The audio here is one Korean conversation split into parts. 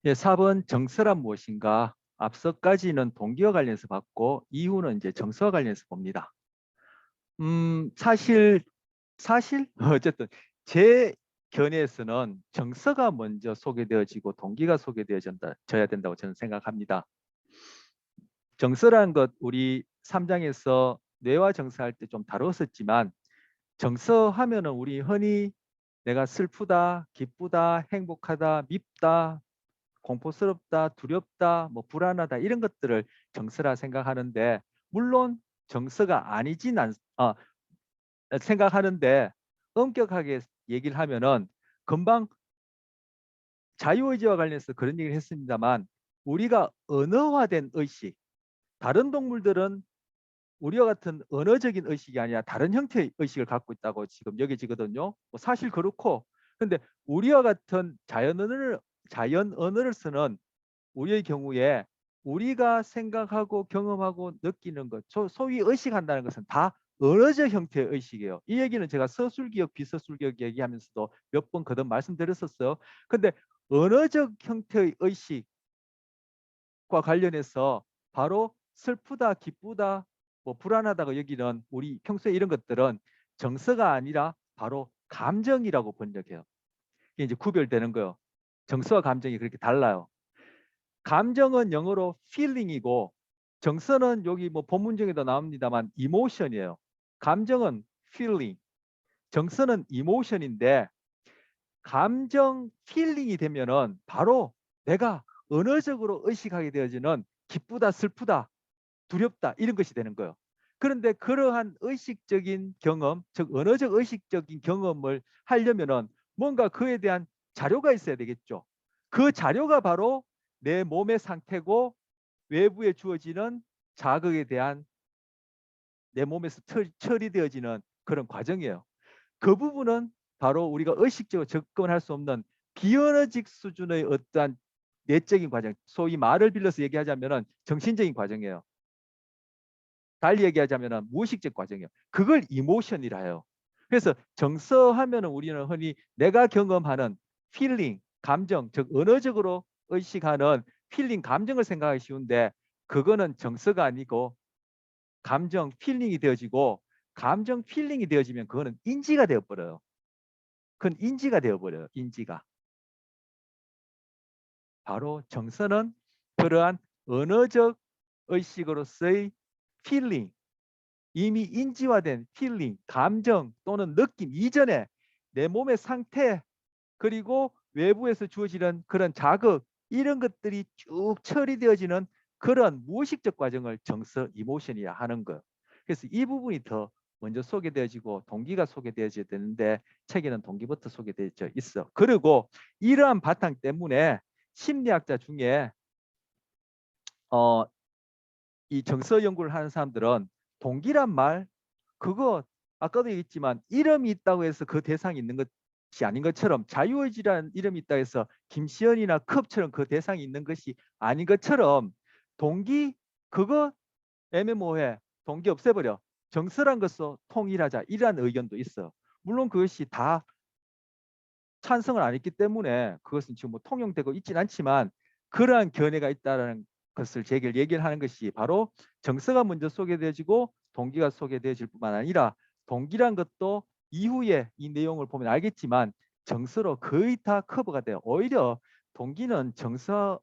예, 4번 정서란 무엇인가? 앞서까지는 동기와 관련해서 봤고 이후는 이제 정서와 관련해서 봅니다. 사실 어쨌든 제 견해에서는 정서가 먼저 소개되어지고 동기가 소개되어져야 된다고 저는 생각합니다. 정서라는 것 우리 3장에서 뇌와 정서할 때 좀 다뤘었지만 정서하면은 우리 흔히 내가 슬프다, 기쁘다, 행복하다, 밉다, 공포스럽다, 두렵다, 뭐 불안하다 이런 것들을 정서라 생각하는데 물론 정서가 아니진 생각하는데 엄격하게 얘기를 하면은 금방 자유의지와 관련해서 그런 얘기를 했습니다만 우리가 언어화된 의식, 다른 동물들은 우리와 같은 언어적인 의식이 아니라 다른 형태의 의식을 갖고 있다고 지금 여겨지거든요. 뭐 사실 그렇고 근데 우리와 같은 자연 언어를 쓰는 우리의 경우에 우리가 생각하고 경험하고 느끼는 것, 소위 의식한다는 것은 다 언어적 형태의 의식이에요. 이 얘기는 제가 서술기억, 비서술기억 얘기하면서도 몇 번 거듭 말씀드렸었어요. 근데 언어적 형태의 의식과 관련해서 바로 슬프다, 기쁘다, 뭐 불안하다고 여기는 우리 평소에 이런 것들은 정서가 아니라 바로 감정이라고 번역해요. 이게 이제 구별되는 거예요. 정서와 감정이 그렇게 달라요. 감정은 영어로 feeling이고 정서는 여기 뭐 본문중에도 나옵니다만 emotion이에요. 감정은 feeling, 정서는 emotion인데 감정 feeling이 되면은 바로 내가 언어적으로 의식하게 되어지는 기쁘다, 슬프다, 두렵다 이런 것이 되는 거예요. 그런데 그러한 의식적인 경험, 즉 언어적 의식적인 경험을 하려면은 뭔가 그에 대한 자료가 있어야 되겠죠. 그 자료가 바로 내 몸의 상태고 외부에 주어지는 자극에 대한 내 몸에서 처리되어지는 그런 과정이에요. 그 부분은 바로 우리가 의식적으로 접근할 수 없는 비언어적 수준의 어떠한 내적인 과정, 소위 말을 빌려서 얘기하자면 정신적인 과정이에요. 달리 얘기하자면 무의식적 과정이에요. 그걸 이모션이라 해요. 그래서 정서하면 우리는 흔히 내가 경험하는 필링, 감정, 즉 언어적으로 의식하는 필링, 감정을 생각하기 쉬운데 그거는 정서가 아니고 감정, 필링이 되어지고 감정, 필링이 되어지면 그거는 인지가 되어버려요. 그건 인지가 되어버려요. 인지가. 바로 정서는 그러한 언어적 의식으로서의 필링, 이미 인지화된 필링, 감정 또는 느낌 이전에 내 몸의 상태 그리고 외부에서 주어지는 그런 자극 이런 것들이 쭉 처리되어지는 그런 무의식적 과정을 정서 이모션이라 하는 거예요. 그래서 이 부분이 더 먼저 소개되어지고 동기가 소개되어져야 되는데 책에는 동기부터 소개되어 있어. 그리고 이러한 바탕 때문에 심리학자 중에 어, 이 정서 연구를 하는 사람들은 동기란 말 그거 아까도 얘기했지만 이름이 있다고 해서 그 대상이 있는 것이 아닌 것처럼 자유의지라는 이름이 있다고 해서 김시연이나 컵처럼 그 대상이 있는 것이 아닌 것처럼 동기 그거 애매모호해. 동기 없애버려. 정서란 것으로 통일하자. 이러한 의견도 있어. 물론 그것이 다 찬성을 안 했기 때문에 그것은 지금 뭐 통용되고 있지는 않지만 그러한 견해가 있다는 것을 제게 얘기를 하는 것이 바로 정서가 먼저 소개되어지고 동기가 소개되어질 뿐만 아니라 동기란 것도 이후에 이 내용을 보면 알겠지만 정서로 거의 다 커버가 돼요. 오히려 동기는 정서로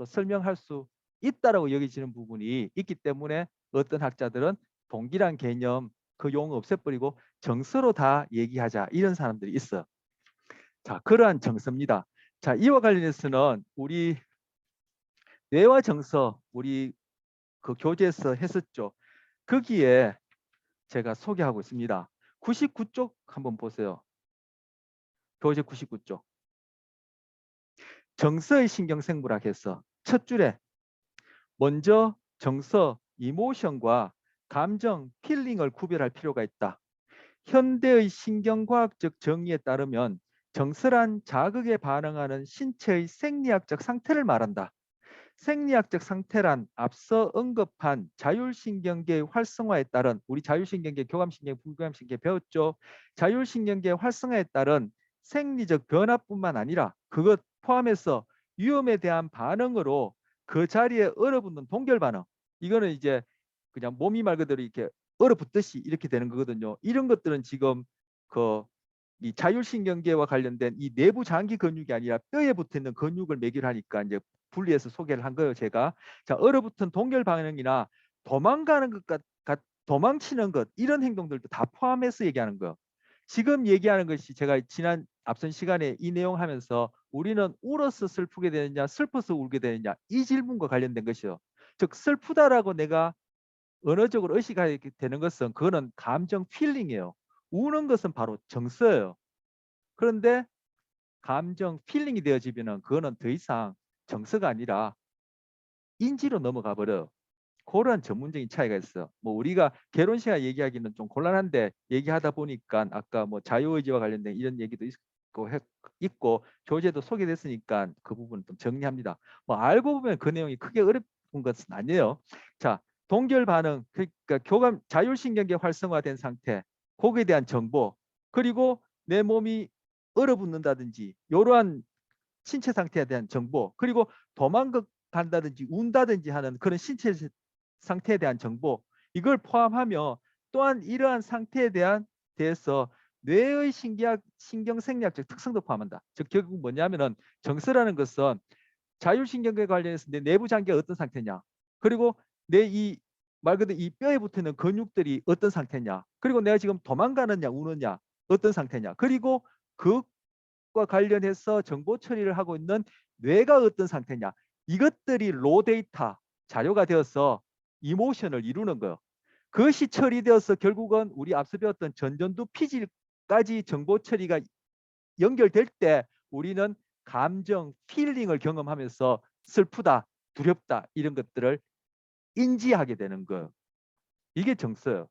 설명할 수 있다라고 여겨지는 부분이 있기 때문에 어떤 학자들은 동기란 개념 그 용어 없애버리고 정서로 다 얘기하자 이런 사람들이 있어. 자, 그러한 정서입니다. 자, 이와 관련해서는 우리 뇌와 정서 우리 그 교재에서 했었죠. 거기에 제가 소개하고 있습니다. 99쪽 한번 보세요. 교재 99쪽. 정서의 신경생물학 해서 첫 줄에 먼저 정서, 이모션과 감정, 필링을 구별할 필요가 있다. 현대의 신경과학적 정의에 따르면 정서란 자극에 반응하는 신체의 생리학적 상태를 말한다. 생리학적 상태란 앞서 언급한 자율신경계의 활성화에 따른 우리 자율신경계, 교감신경, 부교감신경 배웠죠. 자율신경계 활성화에 따른 생리적 변화뿐만 아니라 그것 포함해서 위험에 대한 반응으로 그 자리에 얼어붙는 동결 반응. 이거는 이제 그냥 몸이 말 그대로 이렇게 얼어붙듯이 이렇게 되는 거거든요. 이런 것들은 지금 그 이 자율신경계와 관련된 이 내부 장기 근육이 아니라 뼈에 붙어 있는 근육을 매개로 하니까 이제 분리해서 소개를 한 거예요, 제가. 자, 얼어붙은 동결 반응이나 도망가는 도망치는 것, 이런 행동들도 다 포함해서 얘기하는 거예요. 지금 얘기하는 것이 제가 지난 앞선 시간에 이 내용 하면서 우리는 울어서 슬프게 되느냐, 슬퍼서 울게 되느냐, 이 질문과 관련된 것이요. 즉, 슬프다라고 내가 언어적으로 의식하게 되는 것은 그거는 감정 필링이에요. 우는 것은 바로 정서예요. 그런데 감정 필링이 되어지면 그거는 더 이상 정서가 아니라 인지로 넘어가 버려요. 그런 전문적인 차이가 있어요. 뭐 우리가 개론 시간 얘기하기는 좀 곤란한데 얘기하다 보니까 아까 뭐 자유의지와 관련된 이런 얘기도 있고 교재도 소개됐으니까 그 부분은 좀 정리합니다. 뭐 알고 보면 그 내용이 크게 어려운 것은 아니에요. 자, 동결 반응, 그러니까 교감 자율신경계 활성화된 상태, 거기에 대한 정보, 그리고 내 몸이 얼어붙는다든지 이러한 신체 상태에 대한 정보, 그리고 도망간다든지 운다든지 하는 그런 신체 상태에 대한 정보, 이걸 포함하며 또한 이러한 상태에 대해서 뇌의 신경생리학적 특성도 포함한다. 즉 결국 뭐냐면은 정서라는 것은 자율신경계 관련해서 내 내부 장기가 어떤 상태냐, 그리고 내 이 말 그대로 이 뼈에 붙는 근육들이 어떤 상태냐, 그리고 내가 지금 도망가느냐 우느냐 어떤 상태냐, 그리고 그것과 관련해서 정보 처리를 하고 있는 뇌가 어떤 상태냐, 이것들이 로 데이터 자료가 되어서 이모션을 이루는 거예요. 그것이 처리되어서 결국은 우리 앞서 배웠던 전전두 피질까지 정보 처리가 연결될 때 우리는 감정, 필링을 경험하면서 슬프다, 두렵다 이런 것들을 인지하게 되는 거예요. 이게 정서예요.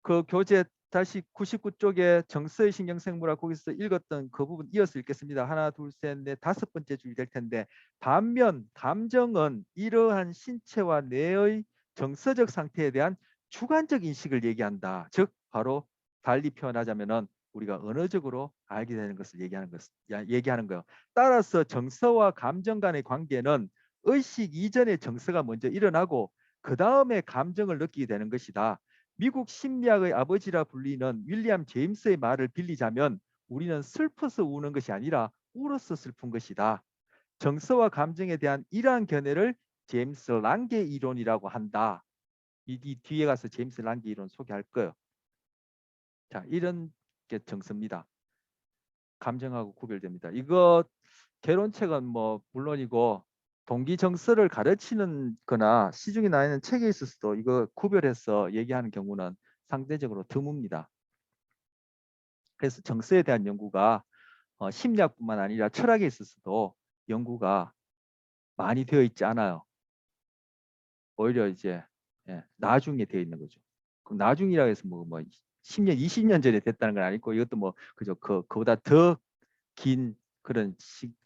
그 교재 다시 99쪽에 정서의 신경생물학 거기서 읽었던 그 부분 이어서 읽겠습니다. 하나, 둘, 셋, 넷, 다섯 번째 줄이 될 텐데, 반면 감정은 이러한 신체와 뇌의 정서적 상태에 대한 주관적 인식을 얘기한다. 즉 바로 달리 표현하자면은 우리가 언어적으로 알게 되는 것을 얘기하는 거예요. 따라서 정서와 감정 간의 관계는 의식 이전에 정서가 먼저 일어나고 그 다음에 감정을 느끼게 되는 것이다. 미국 심리학의 아버지라 불리는 윌리엄 제임스의 말을 빌리자면 우리는 슬퍼서 우는 것이 아니라 울어서 슬픈 것이다. 정서와 감정에 대한 이러한 견해를 제임스 랑게 이론이라고 한다. 이 뒤에 가서 제임스 랑게 이론 소개할 거예요. 자, 이런 게 정서입니다. 감정하고 구별됩니다. 이거 개론책은 뭐 물론이고 동기 정서를 가르치는 거나 시중에 나 있는 책에 있어서도 이거 구별해서 얘기하는 경우는 상대적으로 드뭅니다. 그래서 정서에 대한 연구가 심리학뿐만 아니라 철학에 있어서도 연구가 많이 되어 있지 않아요. 오히려 이제 나중에 되어 있는 거죠. 그럼 나중이라 해서 뭐 10년, 20년 전에 됐다는 건 아니고 이것도 뭐 그죠. 그보다 더 긴 그런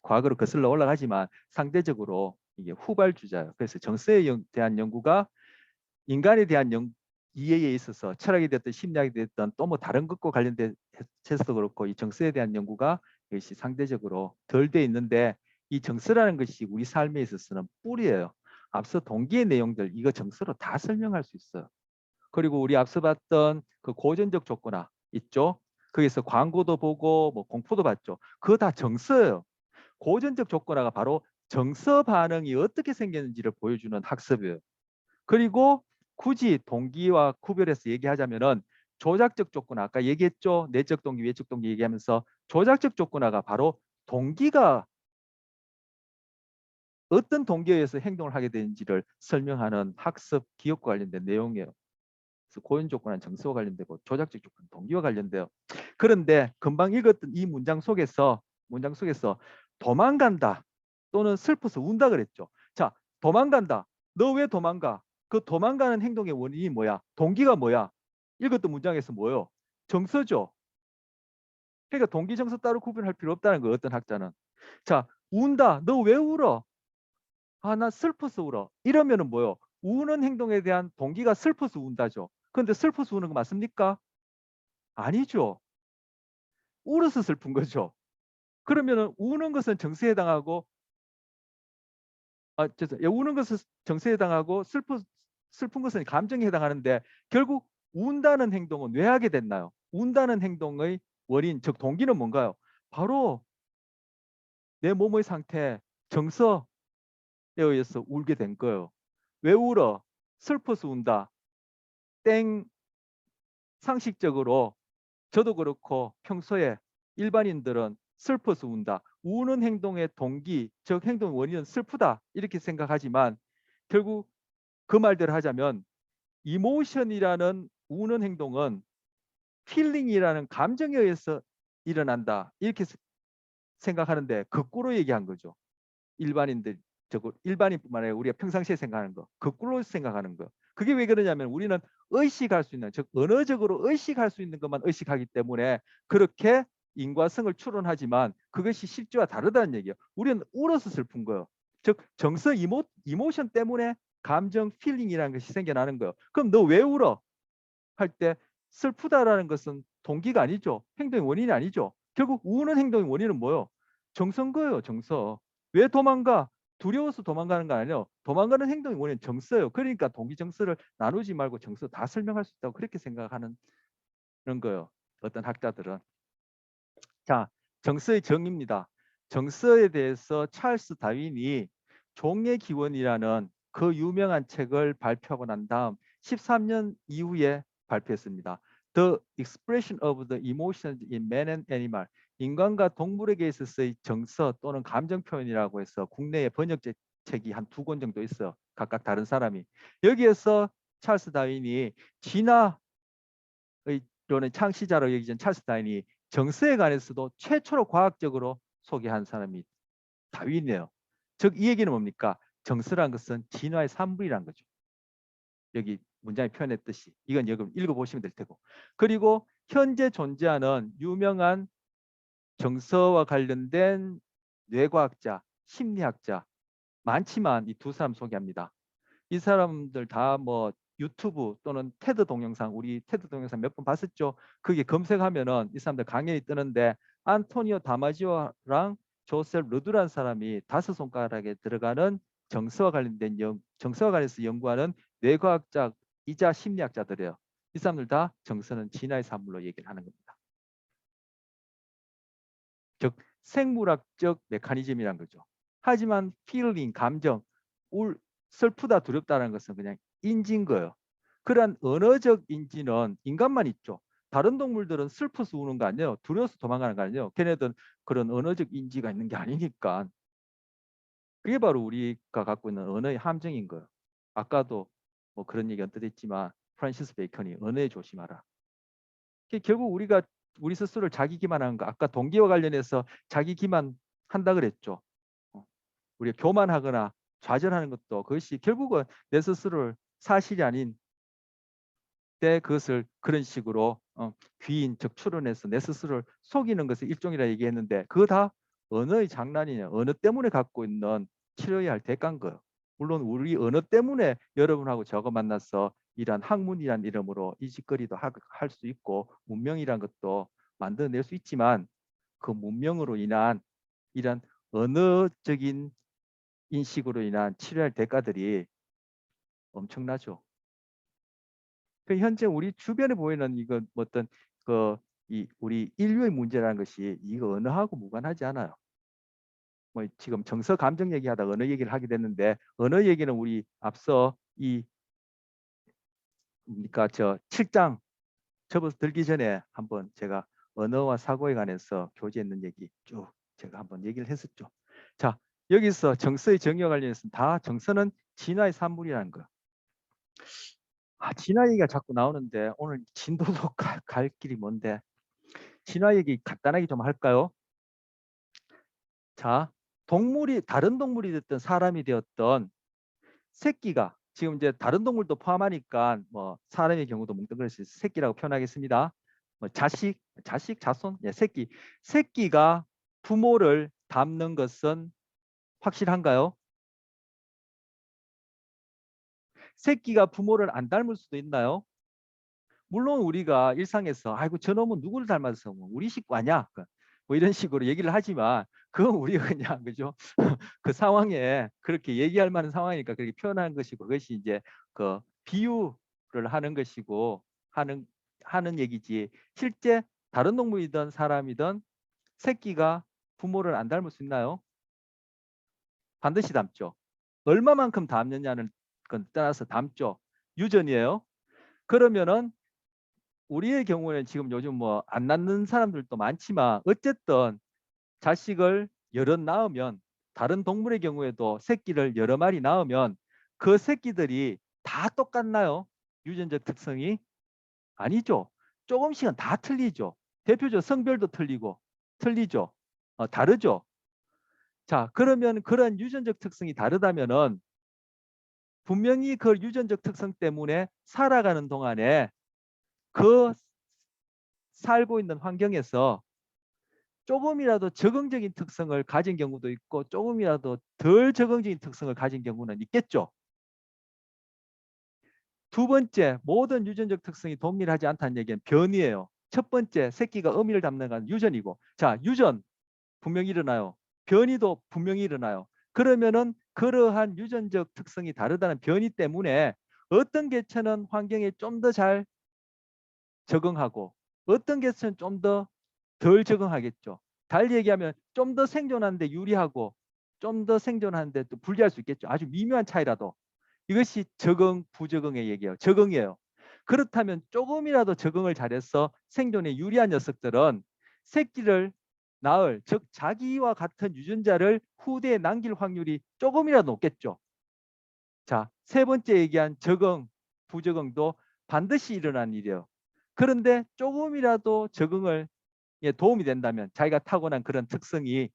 과거로 거슬러 올라가지만 상대적으로 이게 후발주자예요. 그래서 정서에 대한 연구가 인간에 대한 이해에 있어서 철학이 됐든 심리학이 됐든 또 뭐 다른 것과 관련돼서도 그렇고 이 정서에 대한 연구가 이것이 상대적으로 덜 돼 있는데 이 정서라는 것이 우리 삶에 있어서는 뿌리예요. 앞서 동기의 내용들 이거 정서로 다 설명할 수 있어요. 그리고 우리 앞서 봤던 그 고전적 조건화 있죠. 거기서 광고도 보고 뭐 공포도 봤죠. 그거 다 정서예요. 고전적 조건화가 바로 정서 반응이 어떻게 생겼는지를 보여주는 학습이에요. 그리고 굳이 동기와 구별해서 얘기하자면은 조작적 조건화, 아까 얘기했죠. 내적 동기, 외적 동기 얘기하면서 조작적 조건화가 바로 동기가 어떤 동기에 의해서 행동을 하게 되는지를 설명하는 학습 기억과 관련된 내용이에요. 그래서 고연 조건은 정서와 관련되고 조작적 조건은 동기와 관련돼요. 그런데 금방 읽었던 이 문장 속에서 도망간다 또는 슬퍼서 운다 그랬죠. 자, 도망간다. 너 왜 도망가? 그 도망가는 행동의 원인이 뭐야? 동기가 뭐야? 읽었던 문장에서 뭐요? 정서죠. 그러니까 동기 정서 따로 구분할 필요 없다는 거예요. 어떤 학자는. 자, 운다. 너 왜 울어? 아, 나 슬퍼서 울어. 이러면은 뭐요? 우는 행동에 대한 동기가 슬퍼서 운다죠. 근데 슬퍼서 우는 거 맞습니까? 아니죠. 울어서 슬픈 거죠. 그러면은 우는 것은 정서에 해당하고 우는 것은 정서에 해당하고 슬픈 것은 감정에 해당하는데 결국 운다는 행동은 왜 하게 됐나요? 운다는 행동의 원인, 즉 동기는 뭔가요? 바로 내 몸의 상태, 정서에 의해서 울게 된 거예요. 왜 울어? 슬퍼서 운다. 땡. 상식적으로 저도 그렇고 평소에 일반인들은 슬퍼서 운다. 우는 행동의 동기, 즉 행동의 원인은 슬프다. 이렇게 생각하지만 결국 그 말대로 하자면 이모션이라는 우는 행동은 필링이라는 감정에 의해서 일어난다. 이렇게 생각하는데 거꾸로 얘기한 거죠. 일반인들, 일반인뿐만 아니라 우리가 평상시에 생각하는 거, 거꾸로 생각하는 거. 그게 왜 그러냐면 우리는 의식할 수 있는, 즉 언어적으로 의식할 수 있는 것만 의식하기 때문에 그렇게 인과성을 추론하지만 그것이 실제와 다르다는 얘기예요. 우리는 울어서 슬픈 거예요. 즉 정서 이모션 때문에 감정 필링이라는 것이 생겨나는 거예요. 그럼 너 왜 울어? 할 때 슬프다라는 것은 동기가 아니죠. 행동의 원인이 아니죠. 결국 우는 행동의 원인은 뭐예요? 정서인 거예요. 정서. 왜 도망가? 두려워서 도망가는 거 아니에요. 도망가는 행동의 원인은 정서예요. 그러니까 동기 정서를 나누지 말고 정서 다 설명할 수 있다고 그렇게 생각하는 거예요. 어떤 학자들은. 자, 정서의 정의입니다. 정서에 대해서 찰스 다윈이 종의 기원이라는 그 유명한 책을 발표하고 난 다음 13년 이후에 발표했습니다. The Expression of the Emotions in Man and Animal. 인간과 동물에게 있어서의 정서 또는 감정 표현이라고 해서 국내에 번역책이 한 2권 정도 있어요. 각각 다른 사람이. 여기에서 찰스 다윈이 진화의 이론의 창시자로 여기진 찰스 다윈이 정서에 관해서도 최초로 과학적으로 소개한 사람이 다윈이에요. 즉 이 얘기는 뭡니까? 정서란 것은 진화의 산물이란 거죠. 여기 문장에 표현했듯이 이건 여기 읽어보시면 될 테고. 그리고 현재 존재하는 유명한 정서와 관련된 뇌과학자, 심리학자 많지만 이 두 사람 소개합니다. 이 사람들 다 뭐 유튜브 또는 테드 동영상, 우리 테드 동영상 몇 번 봤었죠. 그게 검색하면은 이 사람들 강연이 뜨는데 안토니오 다마지오랑 조셉 르두란 사람이 5손가락에 들어가는 정서와 관련된 정서와 관련해서 연구하는 뇌과학자이자 심리학자들이에요. 이 사람들 다 정서는 진화의 산물로 얘기를 하는 겁니다. 즉 생물학적 메커니즘이란 거죠. 하지만 feeling, 감정, 슬프다, 두렵다는 것은 그냥 인지인 거예요. 그러한 언어적 인지는 인간만 있죠. 다른 동물들은 슬퍼서 우는 거 아니에요. 두려워서 도망가는 거 아니에요. 걔네들은 그런 언어적 인지가 있는 게 아니니까. 그게 바로 우리가 갖고 있는 언어의 함정인 거예요. 아까도 뭐 그런 얘기 언뜻 했지만 프란시스 베이컨이 언어에 조심하라. 결국 우리가 우리 스스로를 자기 기만하는 거, 아까 동기와 관련해서 자기 기만한다 그랬죠. 우리가 교만하거나 좌절하는 것도 그것이 결국은 내 스스로를 사실이 아닌 때 그것을 그런 식으로 귀인 즉 추론해서 내 스스로를 속이는 것을 일종이라 얘기했는데 그거 다 언어의 장난이냐, 언어 때문에 갖고 있는 치러야 할 대가인 거예요. 물론 우리 언어 때문에 여러분하고 저거 만나서 이런 학문이란 이름으로 이 짓거리도 할 수 있고 문명이란 것도 만들어낼 수 있지만 그 문명으로 인한 이런 언어적인 인식으로 인한 치료할 대가들이 엄청나죠. 그 현재 우리 주변에 보이는 이거 어떤 이 우리 인류의 문제라는 것이 이거 언어하고 무관하지 않아요. 뭐 지금 정서 감정 얘기하다가 언어 얘기를 하게 됐는데 언어 얘기는 우리 앞서 이 뭡니까 저 7장 접어서 들기 전에 한번 제가 언어와 사고에 관해서 교재있는 얘기 쭉 제가 한번 얘기를 했었죠. 자, 여기서 정서의 정의와 관련해서 다 정서는 진화의 산물이라는 거. 진화 얘기가 자꾸 나오는데 오늘 진도도 갈 길이 뭔데 진화 얘기 간단하게 좀 할까요? 자, 다른 동물이 됐든 사람이 되었던 새끼가 지금 이제 다른 동물도 포함하니까 뭐 사람의 경우도 뭉뚱그려서 새끼라고 표현하겠습니다. 뭐 자손, 예, 새끼가 부모를 닮는 것은 확실한가요? 새끼가 부모를 안 닮을 수도 있나요? 물론 우리가 일상에서 아이고 저놈은 누구를 닮아서 뭐 우리 식구 아니야. 뭐 이런 식으로 얘기를 하지만 그건 우리가 그냥 그죠? 그 상황에 그렇게 얘기할 만한 상황이니까 그렇게 표현하는 것이고 그것이 이제 그 비유를 하는 것이고 하는 얘기지. 실제 다른 동물이든 사람이든 새끼가 부모를 안 닮을 수 있나요? 반드시 닮죠. 얼마만큼 닮느냐는 건 따라서 닮죠. 유전이에요. 그러면은 우리의 경우에는 지금 요즘 뭐 안 낳는 사람들도 많지만 어쨌든 자식을 여럿 낳으면 다른 동물의 경우에도 새끼를 여러 마리 낳으면 그 새끼들이 다 똑같나요? 유전적 특성이? 아니죠. 조금씩은 다 틀리죠. 대표적 성별도 틀리죠. 다르죠. 자, 그러면 그런 유전적 특성이 다르다면은 분명히 그 유전적 특성 때문에 살아가는 동안에 그 살고 있는 환경에서 조금이라도 적응적인 특성을 가진 경우도 있고 조금이라도 덜 적응적인 특성을 가진 경우는 있겠죠. 두 번째, 모든 유전적 특성이 동일하지 않다는 얘기는 변이에요. 첫 번째, 새끼가 어미를 담는 건 유전이고, 자, 유전 분명히 일어나요. 변이도 분명히 일어나요. 그러면은 그러한 유전적 특성이 다르다는 변이 때문에 어떤 개체는 환경에 좀 더 잘 적응하고 어떤 개체는 좀 더 덜 적응하겠죠. 달리 얘기하면 좀 더 생존하는데 유리하고 좀 더 생존하는데 또 불리할 수 있겠죠. 아주 미묘한 차이라도. 이것이 적응, 부적응의 얘기예요. 적응이에요. 그렇다면 조금이라도 적응을 잘해서 생존에 유리한 녀석들은 새끼를 낳을, 즉 자기와 같은 유전자를 후대에 남길 확률이 조금이라도 높겠죠. 자, 세 번째 얘기한 적응, 부적응도 반드시 일어나는 일이에요. 그런데 조금이라도 적응을 도움이 된다면 자기가 타고난 그런 특성이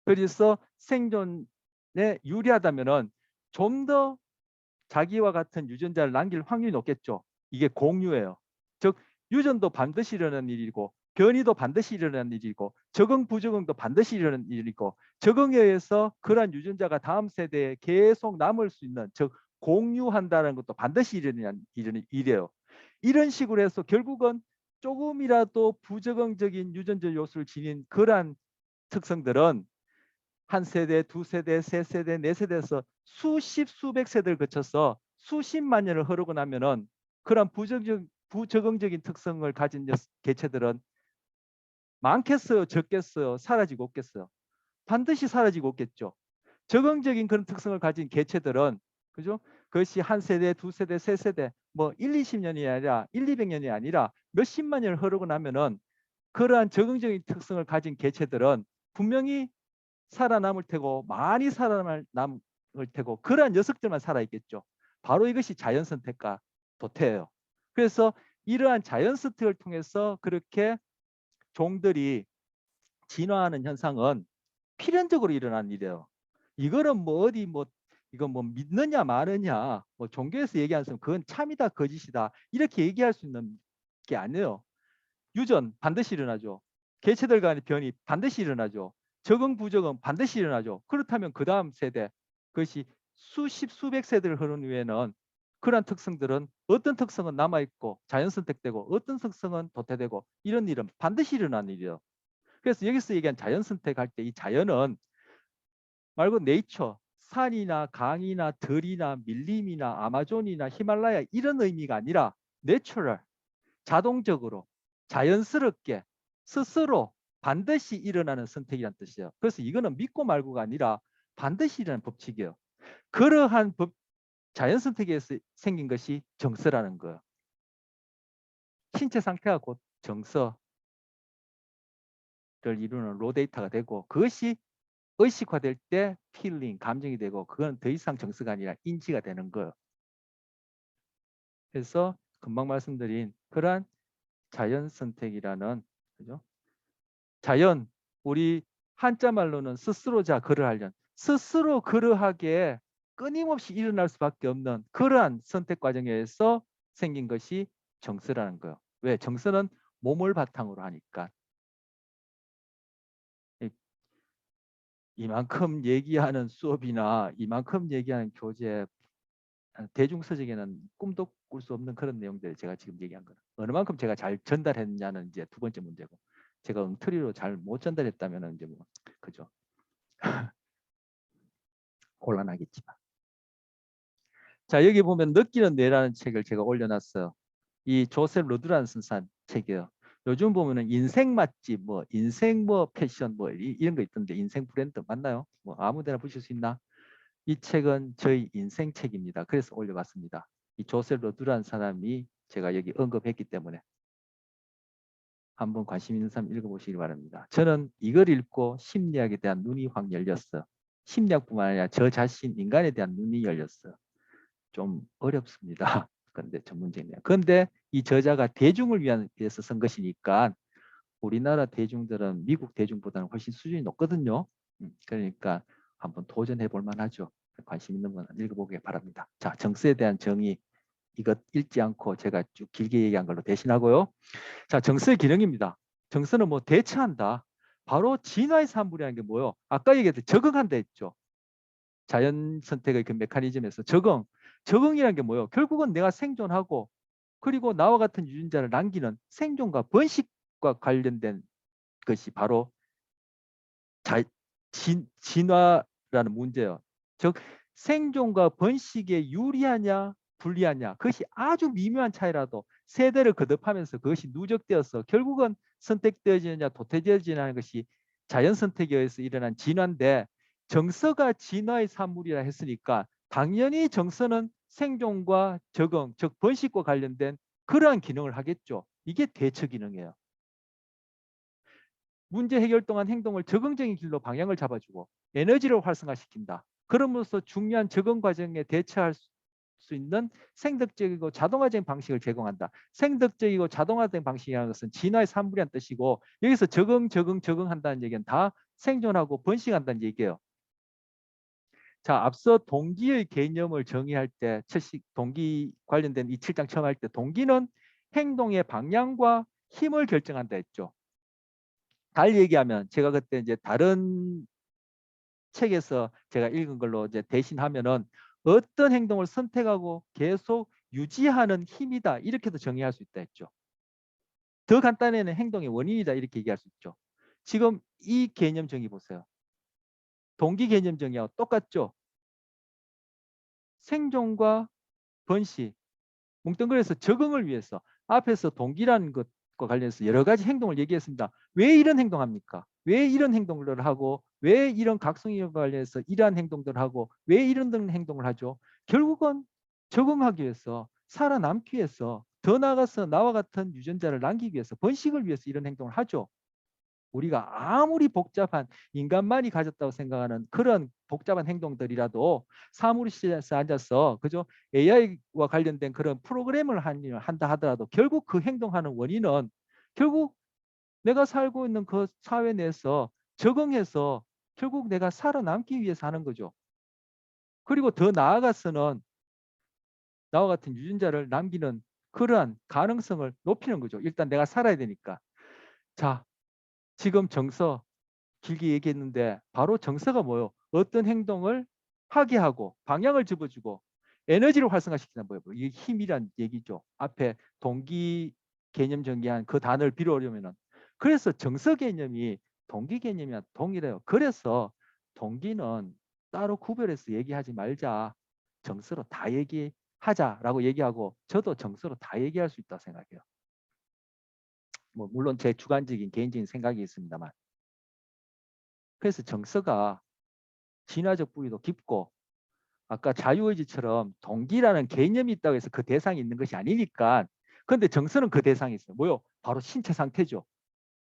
그래서 생존에 유리하다면은 좀 더 자기와 같은 유전자를 남길 확률이 높겠죠. 이게 공유예요. 즉 유전도 반드시 일어나는 일이고 변이도 반드시 일어나는 일이고 적응 부적응도 반드시 일어나는 일이고 적응에 의해서 그러한 유전자가 다음 세대에 계속 남을 수 있는 즉 공유한다는 것도 반드시 일어나는 일이에요. 이런 식으로 해서 결국은 조금이라도 부적응적인 유전자 요소를 지닌 그러한 특성들은 한 세대, 두 세대, 세 세대, 네 세대에서 수십, 수백 세대를 거쳐서 수십만 년을 흐르고 나면은 그런 부적응적인 특성을 가진 개체들은 많겠어요, 적겠어요, 사라지고 없겠어요? 반드시 사라지고 없겠죠. 적응적인 그런 특성을 가진 개체들은 그죠? 그것이 한 세대, 두 세대, 세 세대, 뭐 1, 20년이 아니라 1, 200년이 아니라 몇십만 년을 흐르고 나면은 그러한 적응적인 특성을 가진 개체들은 분명히 살아남을 테고 많이 살아남을 테고 그러한 녀석들만 살아있겠죠. 바로 이것이 자연선택과 도태예요. 그래서 이러한 자연선택을 통해서 그렇게 종들이 진화하는 현상은 필연적으로 일어나는 일이에요. 이거는 뭐 어디 뭐 이거 뭐 믿느냐 마느냐 뭐 종교에서 얘기하는 사람 그건 참이다 거짓이다 이렇게 얘기할 수 있는 게 아니에요. 유전 반드시 일어나죠. 개체들 간의 변이 반드시 일어나죠. 적응 부적응 반드시 일어나죠. 그렇다면 그 다음 세대 그것이 수십 수백 세대를 흐른 후에는 그러한 특성들은 어떤 특성은 남아있고 자연선택되고 어떤 특성은 도태되고 이런 일은 반드시 일어나는 일이에요. 그래서 여기서 얘기한 자연선택할 때 이 자연은 말고 네이처 산이나 강이나 들이나 밀림이나 아마존이나 히말라야 이런 의미가 아니라 내추럴 자동적으로 자연스럽게 스스로 반드시 일어나는 선택이란 뜻이에요. 그래서 이거는 믿고 말고가 아니라 반드시 일어나는 법칙이에요. 그러한 자연 선택에서 생긴 것이 정서라는 거예요. 신체 상태가 곧 정서를 이루는 로데이터가 되고 그것이 의식화될 때 필링, 감정이 되고 그건 더 이상 정서가 아니라 인지가 되는 거예요. 그래서 금방 말씀드린 그러한 자연 선택이라는 그죠? 자연 우리 한자 말로는 스스로자 그러하련 스스로 그러하게 끊임없이 일어날 수밖에 없는 그러한 선택 과정에서 생긴 것이 정서라는 거예요. 왜? 정서는 몸을 바탕으로 하니까. 이만큼 얘기하는 수업이나 이만큼 얘기하는 교재 대중서적에는 꿈도 꿀 수 없는 그런 내용들을 제가 지금 얘기한 거예요. 어느 만큼 제가 잘 전달했냐는 이제 두 번째 문제고 제가 엉터리로 잘 못 전달했다면 이제 뭐 그죠. 곤란하겠지만. 자, 여기 보면 느끼는 뇌라는 책을 제가 올려놨어요. 이 조셉 러드란슨 산 책이에요. 요즘 보면은 인생 맛집, 뭐 인생 뭐 패션 뭐 이런 거 있던데, 인생 브랜드 맞나요? 뭐 아무데나 보실 수 있나? 이 책은 저희 인생 책입니다. 그래서 올려봤습니다. 이 조셉 러드란 사람이 제가 여기 언급했기 때문에 한번 관심 있는 사람 읽어보시기 바랍니다. 저는 이걸 읽고 심리학에 대한 눈이 확 열렸어요. 심리학뿐만 아니라 저 자신 인간에 대한 눈이 열렸어요. 좀 어렵습니다. 그런데 전문적이네요. 그런데 이 저자가 대중을 위해서 쓴 것이니까 우리나라 대중들은 미국 대중보다는 훨씬 수준이 높거든요. 그러니까 한번 도전해 볼 만하죠. 관심 있는 분은 읽어보기 바랍니다. 자, 정서에 대한 정의 이것 읽지 않고 제가 쭉 길게 얘기한 걸로 대신하고요. 자, 정서의 기능입니다. 정서는 뭐 대처한다. 바로 진화의 산물이라는 게 뭐예요? 아까 얘기했듯이 적응한다 했죠. 자연 선택의 그 메커니즘에서 적응이라는 게 뭐예요? 결국은 내가 생존하고 그리고 나와 같은 유전자를 남기는 생존과 번식과 관련된 것이 바로 진화라는 문제예요. 즉 생존과 번식에 유리하냐 불리하냐, 그것이 아주 미묘한 차이라도 세대를 거듭하면서 그것이 누적되어서 결국은 선택되어지느냐 도태되어지느냐는 것이 자연 선택에 의해서 일어난 진화인데, 정서가 진화의 산물이라 했으니까 당연히 정서는 생존과 적응, 즉 번식과 관련된 그러한 기능을 하겠죠. 이게 대처 기능이에요. 문제 해결 동안 행동을 적응적인 길로 방향을 잡아주고 에너지를 활성화시킨다. 그럼으로써 중요한 적응 과정에 대처할 수 있는 생덕적이고 자동화된 방식을 제공한다. 생덕적이고 자동화된 방식이라는 것은 진화의 산물이라는 뜻이고, 여기서 적응한다는 얘기는 다 생존하고 번식한다는 얘기예요. 자, 앞서 동기의 개념을 정의할 때, 동기 관련된 이 7장 처음 할 때 동기는 행동의 방향과 힘을 결정한다 했죠. 달리 얘기하면 제가 그때 이제 다른 책에서 제가 읽은 걸로 이제 대신하면은 어떤 행동을 선택하고 계속 유지하는 힘이다, 이렇게도 정의할 수 있다 했죠. 더 간단히는 행동의 원인이다, 이렇게 얘기할 수 있죠. 지금 이 개념 정의 보세요. 동기 개념 정의하고 똑같죠. 생존과 번식, 뭉뚱그려서 적응을 위해서 앞에서 동기라는 것과 관련해서 여러 가지 행동을 얘기했습니다. 왜 이런 행동합니까? 왜 이런 행동을 하고, 왜 이런 각성과 관련해서 이러한 행동들을 하고, 왜 이런 행동을 하죠? 결국은 적응하기 위해서, 살아남기 위해서, 더 나아가서 나와 같은 유전자를 남기기 위해서, 번식을 위해서 이런 행동을 하죠. 우리가 아무리 복잡한, 인간만이 가졌다고 생각하는 그런 복잡한 행동들이라도 사무실에서 앉아서 그죠, AI와 관련된 그런 프로그램을 한다 하더라도 결국 그 행동하는 원인은 결국 내가 살고 있는 그 사회 내에서 적응해서 결국 내가 살아남기 위해서 하는 거죠. 그리고 더 나아가서는 나와 같은 유전자를 남기는 그러한 가능성을 높이는 거죠. 일단 내가 살아야 되니까. 자, 지금 정서 길게 얘기했는데 바로 정서가 뭐예요? 어떤 행동을 하게 하고 방향을 접어주고 에너지를 활성화시키는 거예요. 이게 힘이란 얘기죠. 앞에 동기 개념 정의한 그 단어를 빌어오려면은, 그래서 정서 개념이 동기 개념이랑 동일해요. 그래서 동기는 따로 구별해서 얘기하지 말자, 정서로 다 얘기하자라고 얘기하고, 저도 정서로 다 얘기할 수 있다고 생각해요. 뭐 물론 제 주관적인 개인적인 생각이 있습니다만. 그래서 정서가 진화적 부위도 깊고, 아까 자유의지처럼 동기라는 개념이 있다고 해서 그 대상이 있는 것이 아니니까. 그런데 정서는 그 대상이 있어요. 뭐요? 바로 신체 상태죠.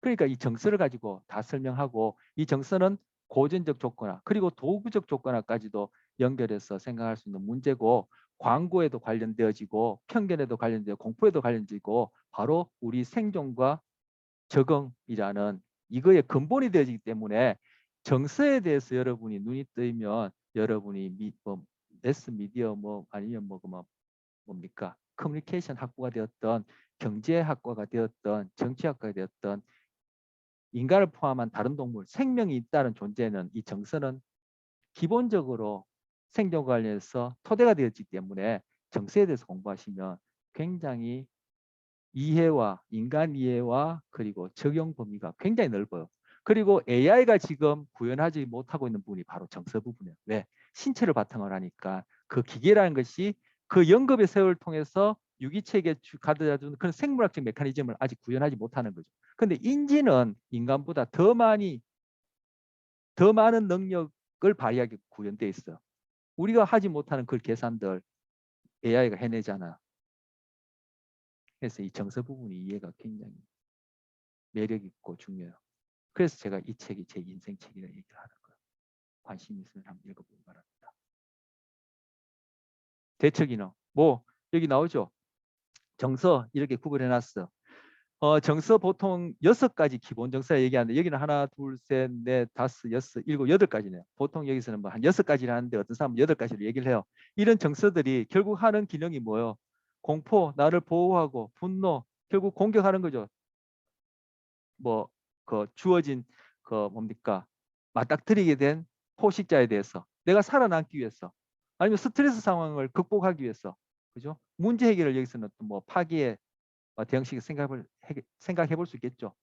그러니까 이 정서를 가지고 다 설명하고, 이 정서는 고전적 조건화 그리고 도구적 조건화까지도 연결해서 생각할 수 있는 문제고, 광고에도 관련되어지고 편견에도 관련되고 공포에도 관련되고, 바로 우리 생존과 적응이라는 이거의 근본이 되어지기 때문에 정서에 대해서 여러분이 눈이 뜨이면 여러분이 매스 미디어 뭐 아니면 뭡니까 커뮤니케이션 학부가 되었던 경제학과가 되었던 정치학과가 되었던 인간을 포함한 다른 동물 생명이 있다는 존재는 이 정서는 기본적으로 생존 관련해서 토대가 되었기 때문에 정서에 대해서 공부하시면 굉장히 이해와 인간 이해와 그리고 적용 범위가 굉장히 넓어요. 그리고 AI가 지금 구현하지 못하고 있는 부분이 바로 정서 부분이에요. 왜? 신체를 바탕으로 하니까 그 기계라는 것이 그 연급의 세월을 통해서 유기체계에 가져다 주는 그런 생물학적 메커니즘을 아직 구현하지 못하는 거죠. 근데 인지는 인간보다 더 많은 능력을 발휘하게 구현되어 있어요. 우리가 하지 못하는 그 계산들 AI가 해내잖아. 그래서 이 정서 부분이 이해가 굉장히 매력 있고 중요해요. 그래서 제가 이 책이 제 인생 책이라 얘기를 하는 거예요. 관심 있으면 한번 읽어보기 바랍니다. 대처기능. 뭐 여기 나오죠. 정서 이렇게 구분해놨어. 정서 보통 6가지 기본 정서 얘기하는데 여기는 하나, 둘, 셋, 넷, 다섯, 여섯, 일곱, 8가지네요. 보통 여기서는 뭐 한 6가지를 하는데 어떤 사람은 8가지를 얘기를 해요. 이런 정서들이 결국 하는 기능이 뭐예요? 공포, 나를 보호하고 분노, 결국 공격하는 거죠. 뭐 그 주어진 그 뭡니까? 맞닥뜨리게 된 포식자에 대해서 내가 살아남기 위해서 아니면 스트레스 상황을 극복하기 위해서 그죠? 문제 해결을 여기서는 또 뭐 파기의 대응식 생각해 볼 수 있겠죠.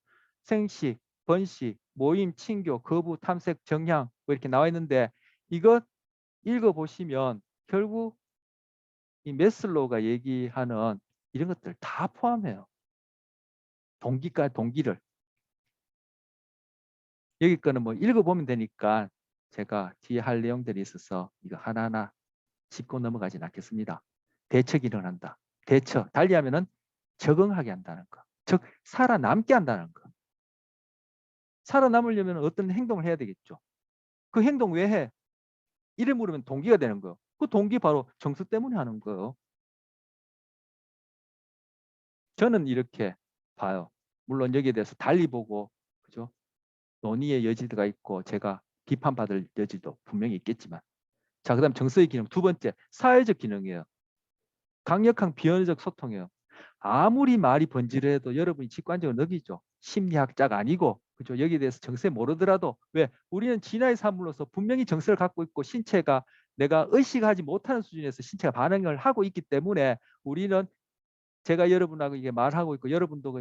생식, 번식, 모임, 친교, 거부, 탐색, 정향 뭐 이렇게 나와 있는데 이것 읽어 보시면 결국 이 메슬로우가 얘기하는 이런 것들 다 포함해요. 동기를 여기 거는 뭐 읽어보면 되니까 제가 뒤에 할 내용들이 있어서 이거 하나하나 짚고 넘어가진 않겠습니다. 대처 기능을 한다. 대처, 달리하면은 적응하게 한다는 거. 즉 살아남게 한다는 거. 살아남으려면 어떤 행동을 해야 되겠죠. 그 행동 왜 해? 이래 물으면 동기가 되는 거예요. 그 동기 바로 정수 때문에 하는 거예요. 저는 이렇게 봐요. 물론 여기에 대해서 달리 보고 그죠? 논의의 여지가 있고 제가 비판받을 여지도 분명히 있겠지만 자, 그다음 정서의 기능 두 번째 사회적 기능이에요. 강력한 비언어적 소통이에요. 아무리 말이 번지르해도 여러분이 직관적으로 느끼죠. 심리학자가 아니고 그죠? 여기에 대해서 정세 모르더라도 왜 우리는 진화의 산물로서 분명히 정서를 갖고 있고 신체가 내가 의식하지 못하는 수준에서 신체가 반응을 하고 있기 때문에 우리는 제가 여러분하고 이게 말하고 있고 여러분도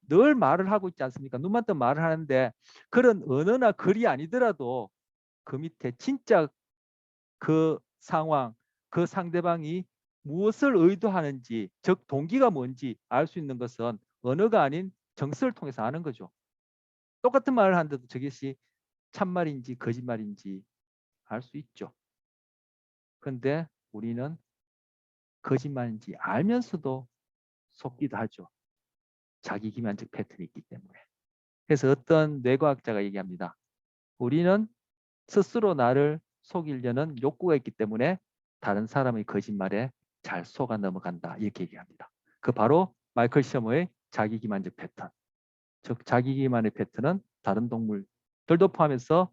뭐늘 말을 하고 있지 않습니까? 눈만 뜨면 말을 하는데 그런 언어나 글이 아니더라도 그 밑에 진짜 그 상황, 그 상대방이 무엇을 의도하는지, 즉 동기가 뭔지 알 수 있는 것은 언어가 아닌 정서를 통해서 아는 거죠. 똑같은 말을 하는데도 저것이 참말인지 거짓말인지 알 수 있죠. 그런데 우리는 거짓말인지 알면서도 속기도 하죠. 자기 기만적 패턴이 있기 때문에. 그래서 어떤 뇌과학자가 얘기합니다. 우리는 스스로 나를 속이려는 욕구가 있기 때문에 다른 사람의 거짓말에 잘 속아 넘어간다. 이렇게 얘기합니다. 그 바로 마이클 셔머의 자기기만적 패턴. 즉 자기기만의 패턴은 다른 동물들도 포함해서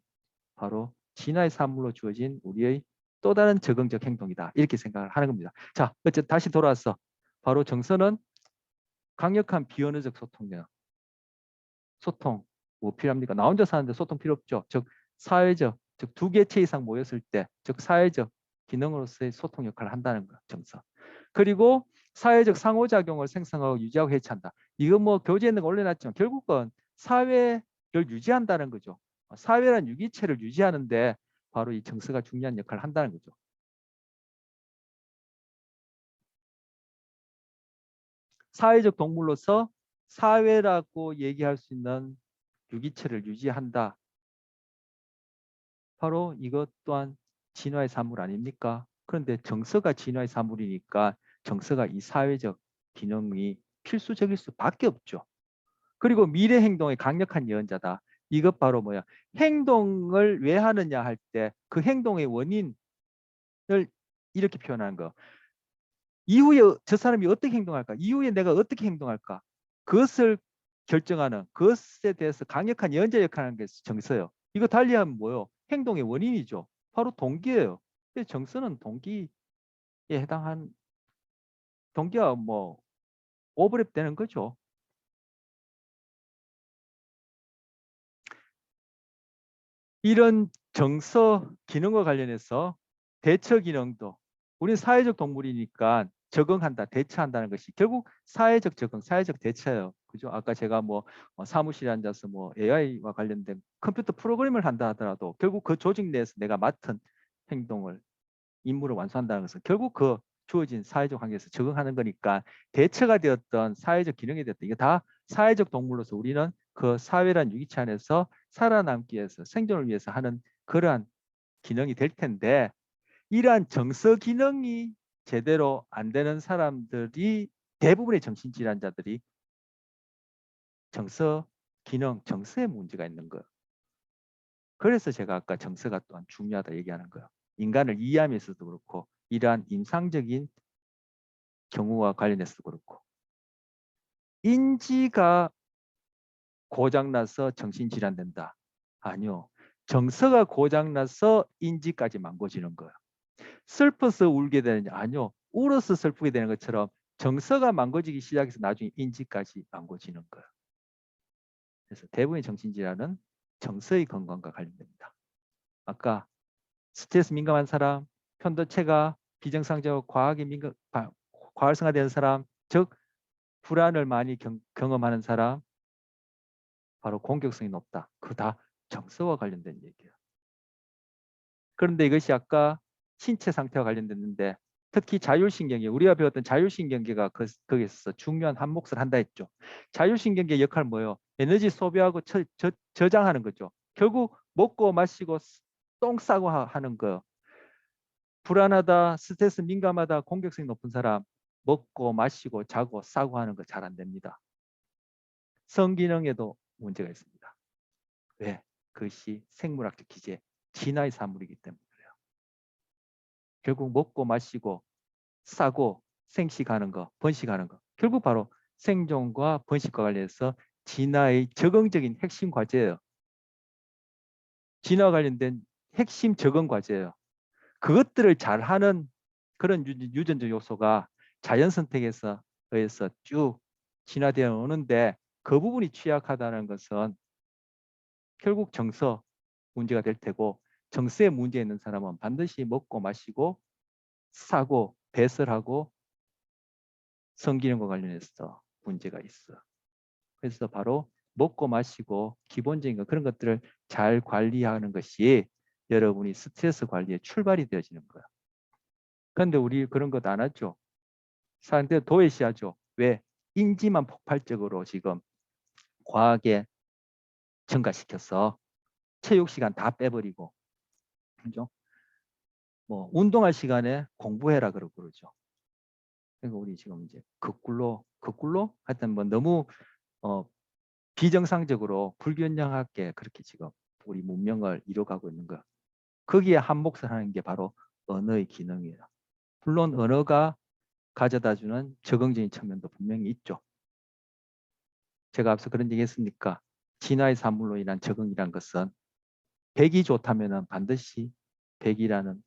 바로 진화의 산물로 주어진 우리의 또 다른 적응적 행동이다. 이렇게 생각을 하는 겁니다. 자, 어쨌든 다시 돌아와서 바로 정서는 강력한 비언어적 소통이에요. 소통 뭐 필요합니까? 나 혼자 사는데 소통 필요 없죠. 즉 사회적, 즉 두 개체 이상 모였을 때, 즉 사회적 기능으로서의 소통 역할을 한다는 거 정서. 그리고 사회적 상호작용을 생성하고 유지하고 해체한다. 이거 뭐 교재에 있는 거 올려놨지만 결국은 사회를 유지한다는 거죠. 사회란 유기체를 유지하는데 바로 이 정서가 중요한 역할을 한다는 거죠. 사회적 동물로서 사회라고 얘기할 수 있는 유기체를 유지한다. 바로 이것 또한 진화의 산물 아닙니까? 그런데 정서가 진화의 산물이니까 정서가 이 사회적 기능이 필수적일 수밖에 없죠. 그리고 미래 행동의 강력한 예언자다. 이것 바로 뭐야? 행동을 왜 하느냐 할 때 그 행동의 원인을 이렇게 표현하는 거. 이후에 저 사람이 어떻게 행동할까? 이후에 내가 어떻게 행동할까? 그것을 결정하는 그것에 대해서 강력한 예언자 역할을 하는 게 정서예요. 이거 달리하면 뭐요? 행동의 원인이죠. 바로 동기예요. 정서는 동기에 해당한 동기가 뭐 오버랩 되는 거죠. 이런 정서 기능과 관련해서 대처 기능도 우리는 사회적 동물이니까 적응한다, 대처한다는 것이 결국 사회적 적응, 사회적 대처예요. 그죠? 아까 제가 뭐 사무실에 앉아서 뭐 AI와 관련된 컴퓨터 프로그램을 한다 하더라도 결국 그 조직 내에서 내가 맡은 행동을 임무를 완수한다는 것은 결국 그 주어진 사회적 환경에서 적응하는 거니까 대처가 되었던 사회적 기능이 되었던 이게 다 사회적 동물로서 우리는 그 사회란 유기체 안에서 살아남기 위해서 생존을 위해서 하는 그러한 기능이 될 텐데 이러한 정서 기능이 제대로 안 되는 사람들이 대부분의 정신질환자들이 정서 기능, 정서에 문제가 있는 거예요. 그래서 제가 아까 정서가 또한 중요하다 얘기하는 거예요. 인간을 이해하면서도 그렇고 이러한 임상적인 경우와 관련해서도 그렇고 인지가 고장나서 정신질환 된다. 아니요. 정서가 고장나서 인지까지 망가지는 거예요. 슬퍼서 울게 되느냐? 아니요. 울어서 슬프게 되는 것처럼 정서가 망가지기 시작해서 나중에 인지까지 망가지는 거예요. 그래서 대부분의 정신질환은 정서의 건강과 관련됩니다. 아까 스트레스 민감한 사람, 편도체가 비정상적 과활성화되는 사람, 즉 불안을 많이 경험하는 사람, 바로 공격성이 높다. 그거 다 정서와 관련된 얘기예요. 그런데 이것이 아까 신체 상태와 관련됐는데 특히 자율신경계, 우리가 배웠던 자율신경계가 거기서 중요한 한 몫을 한다 했죠. 자율신경계 역할은 뭐예요? 에너지 소비하고 저장하는 거죠. 결국 먹고 마시고 똥 싸고 하는 거예요. 불안하다, 스트레스 민감하다, 공격성이 높은 사람 먹고 마시고 자고 싸고 하는 거 잘 안 됩니다. 성기능에도 문제가 있습니다. 왜? 그것이 생물학적 기제, 진화의 산물이기 때문에 그래요. 결국 먹고 마시고 싸고 생식하는 거, 번식하는 거. 결국 바로 생존과 번식과 관련해서 진화의 적응적인 핵심 과제예요. 진화와 관련된 핵심 적응 과제예요. 그것들을 잘하는 그런 유전적 요소가 자연 선택에서 의해서 쭉 진화되어 오는데 그 부분이 취약하다는 것은 결국 정서 문제가 될 테고 정서에 문제 있는 사람은 반드시 먹고 마시고 싸고 배설하고 성기능과 관련해서 문제가 있어. 그래서 바로 먹고 마시고 기본적인 거, 그런 것들을 잘 관리하는 것이 여러분이 스트레스 관리에 출발이 되어지는 거야. 그런데 우리 그런 것 안 하죠. 사람들 도외시하죠. 왜? 인지만 폭발적으로 지금 과하게 증가시켜서 체육 시간 다 빼버리고, 그죠? 뭐 운동할 시간에 공부해라 그러고 그러죠. 그러니까 우리 지금 이제 거꾸로 하여튼 뭐 너무 비정상적으로 불균형하게 그렇게 지금 우리 문명을 이뤄가고 있는 거. 거기에 한몫을 하는 게 바로 언어의 기능이에요. 물론 언어가 가져다주는 적응적인 측면도 분명히 있죠. 제가 앞서 그런 얘기 했으니까 진화의 산물로 인한 적응이란 것은 100이 좋다면 반드시 100이라는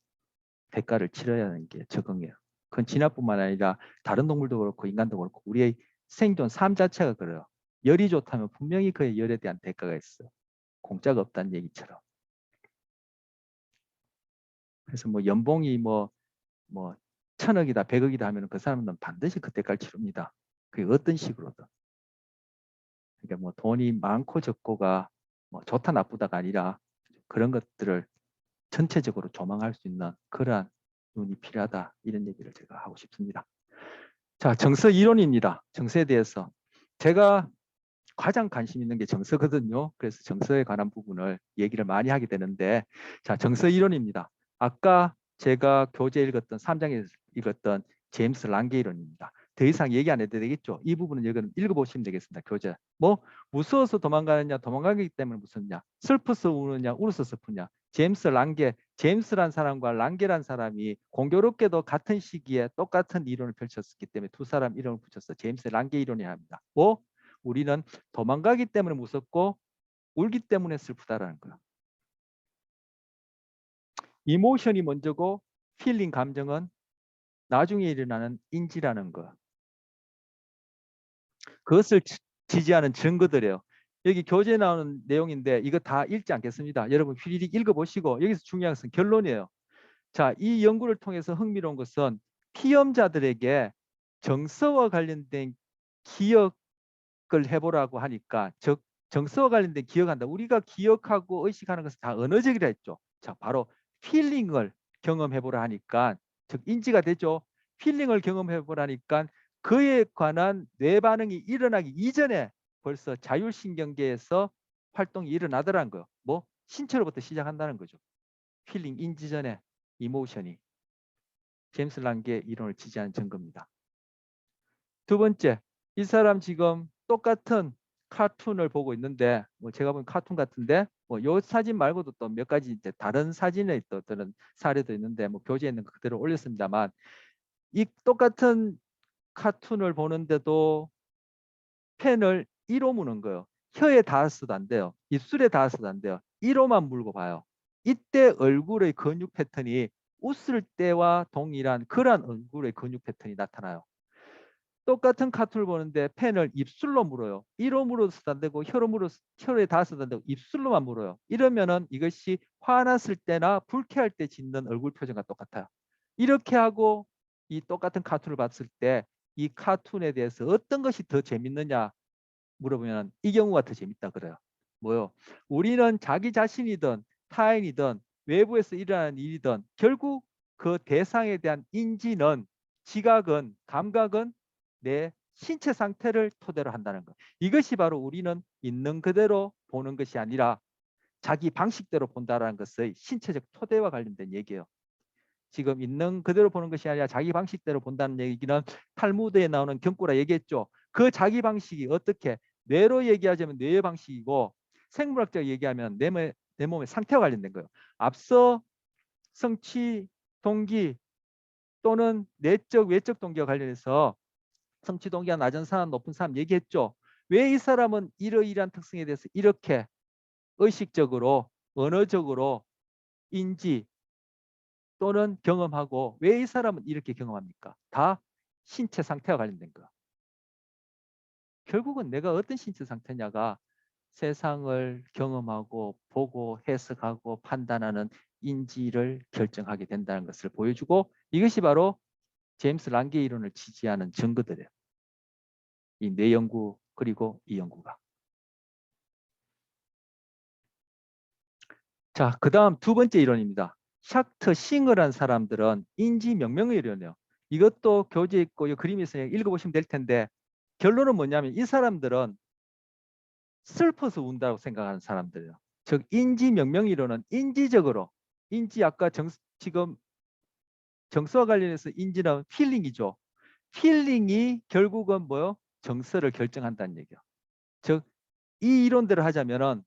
대가를 치러야 하는 게 적응이에요. 그건 진화뿐만 아니라 다른 동물도 그렇고 인간도 그렇고 우리의 생존, 삶 자체가 그래요. 열이 좋다면 분명히 그의 열에 대한 대가가 있어요. 공짜가 없다는 얘기처럼. 그래서 뭐 연봉이 뭐 1000억이다, 100억이다 하면 그 사람은 반드시 그 대가를 치릅니다. 그게 어떤 식으로든. 그러니까 뭐 돈이 많고 적고가 뭐 좋다 나쁘다가 아니라 그런 것들을 전체적으로 조망할 수 있는 그러한 눈이 필요하다, 이런 얘기를 제가 하고 싶습니다. 자, 정서 이론입니다. 정서에 대해서 제가 가장 관심 있는 게 정서거든요. 그래서 정서에 관한 부분을 얘기를 많이 하게 되는데, 자, 정서 이론입니다. 아까 제가 교재 읽었던 3장에서 읽었던 제임스 랑게 이론입니다. 더 이상 얘기 안 해도 되겠죠? 이 부분은 여기는 읽어보시면 되겠습니다. 교재. 뭐 무서워서 도망가느냐, 도망가기 때문에 무섭냐, 슬퍼서 우느냐, 울어서 슬프냐. 제임스 랑게, 제임스란 사람과 랑게란 사람이 공교롭게도 같은 시기에 똑같은 이론을 펼쳤기 때문에 두 사람 이름을 붙여서 제임스 랑게 이론이라 합니다. 뭐 우리는 도망가기 때문에 무섭고 울기 때문에 슬프다라는 거야. 이모션이 먼저고 필링, 감정은 나중에 일어나는 인지라는 거. 그것을 지지하는 증거들이에요. 여기 교재에 나오는 내용인데 이거 다 읽지 않겠습니다. 여러분 휘리릭 읽어보시고 여기서 중요한 것은 결론이에요. 자, 이 연구를 통해서 흥미로운 것은 피험자들에게 정서와 관련된 기억을 해보라고 하니까 정서와 관련된 기억한다. 우리가 기억하고 의식하는 것은 다 언어적이라 했죠. 자, 바로 필링을 경험해보라 하니까 즉 인지가 되죠. 필링을 경험해보라니까 그에 관한 뇌 반응이 일어나기 이전에 벌써 자율신경계에서 활동이 일어나더라는 거예요. 뭐 신체로부터 시작한다는 거죠. 필링 인지 전에 이모션이 제임스 랑게 이론을 지지하는 증거입니다. 두 번째, 이 사람 지금 똑같은 카툰을 보고 있는데 뭐 제가 본 카툰 같은데 뭐 요 사진 말고도 또 몇 가지 이제 다른 사진에 또 어떤 사례도 있는데 뭐 교재에 있는 거 그대로 올렸습니다만 이 똑같은 카툰을 보는데도 펜을 이로 무는 거예요. 혀에 닿았어도 안 돼요. 입술에 닿았어도 안 돼요. 이로만 물고 봐요. 이때 얼굴의 근육 패턴이 웃을 때와 동일한 그러한 얼굴의 근육 패턴이 나타나요. 똑같은 카툰을 보는데 펜을 입술로 물어요. 이로 물어서도 안 되고 혀에 닿아서도 안 되고 입술로만 물어요. 이러면은 이것이 화났을 때나 불쾌할 때 짓는 얼굴 표정과 똑같아요. 이렇게 하고 이 똑같은 카툰을 봤을 때 이 카툰에 대해서 어떤 것이 더 재밌느냐 물어보면 이 경우가 더 재밌다 그래요. 뭐요? 우리는 자기 자신이든 타인이든 외부에서 일어나는 일이든 결국 그 대상에 대한 인지는 지각은 감각은 내 신체 상태를 토대로 한다는 것. 이것이 바로 우리는 있는 그대로 보는 것이 아니라 자기 방식대로 본다는 것의 신체적 토대와 관련된 얘기예요. 지금 있는 그대로 보는 것이 아니라 자기 방식대로 본다는 얘기는 탈무드에 나오는 경고라 얘기했죠. 그 자기 방식이 어떻게 뇌로 얘기하자면 뇌의 방식이고 생물학적 얘기하면 내 몸의 상태와 관련된 거예요. 앞서 성취 동기 또는 내적 외적 동기와 관련해서 성취 동기가 낮은 사람 높은 사람 얘기했죠. 왜 이 사람은 이러이러한 특성에 대해서 이렇게 의식적으로 언어적으로 인지 또는 경험하고 왜 이 사람은 이렇게 경험합니까? 다 신체 상태와 관련된 거. 결국은 내가 어떤 신체 상태냐가 세상을 경험하고 보고 해석하고 판단하는 인지를 결정하게 된다는 것을 보여주고 이것이 바로 제임스 랑게 이론을 지지하는 증거들이에요. 이 뇌 연구 그리고 이 연구가. 자, 그 다음 두 번째 이론입니다. 샥트 싱어란 사람들은 인지 명명의 이론이에요. 이것도 교재에 있고 이 그림이 있으니 읽어보시면 될 텐데 결론은 뭐냐면 이 사람들은 슬퍼서 운다고 생각하는 사람들이에요. 즉 인지 명명 이론은 인지적으로 인지 아까 지금 정서와 관련해서 인지는 필링이죠. 필링이 결국은 뭐요? 정서를 결정한다는 얘기예요. 즉 이 이론대로 하자면은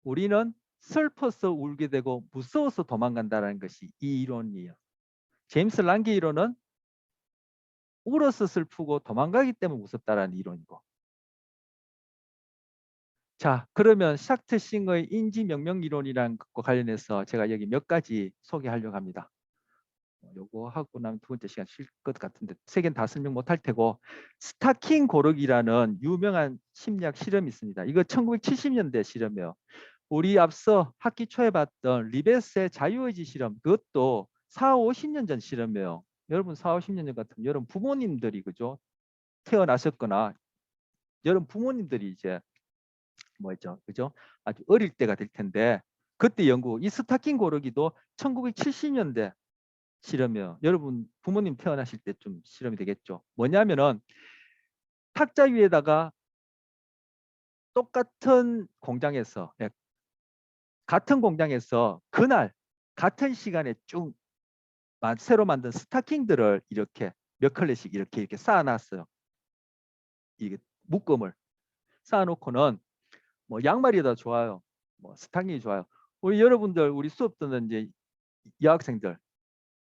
우리는 슬퍼서 울게 되고 무서워서 도망간다는 것이 이 이론이에요. 제임스 랑게 이론은 울어서 슬프고 도망가기 때문에 무섭다라는 이론이고. 자, 그러면 샥트 싱어의 인지 명명 이론이랑 것과 관련해서 제가 여기 몇 가지 소개하려고 합니다. 요거 하고 나면 두 번째 시간 쉴 것 같은데 세 개는 다 설명 못할 테고 스타킹 고르기라는 유명한 심리학 실험이 있습니다. 이거 1970년대 실험이에요. 우리 앞서 학기 초에 봤던 리베스의 자유의지 실험 그것도 4, 50년 전 실험이에요. 여러분 4, 50년 전 같으면 여러분 부모님들이 그죠? 태어나셨거나 여러분 부모님들이 이제 뭐였죠? 그죠? 아주 어릴 때가 될 텐데 그때 연구 이 스타킹 고르기도 1970년대 실험이요. 여러분 부모님 태어나실 때쯤 실험이 되겠죠. 뭐냐면은 탁자 위에다가 똑같은 공장에서 같은 공장에서 그날 같은 시간에 쭉 새로 만든 스타킹들을 이렇게 몇 컬레씩 이렇게 쌓아놨어요. 이게 묶음을 쌓아놓고는 뭐 양말이 더 좋아요. 뭐 스타킹이 좋아요. 우리 여러분들 우리 수업 듣는 이제 여학생들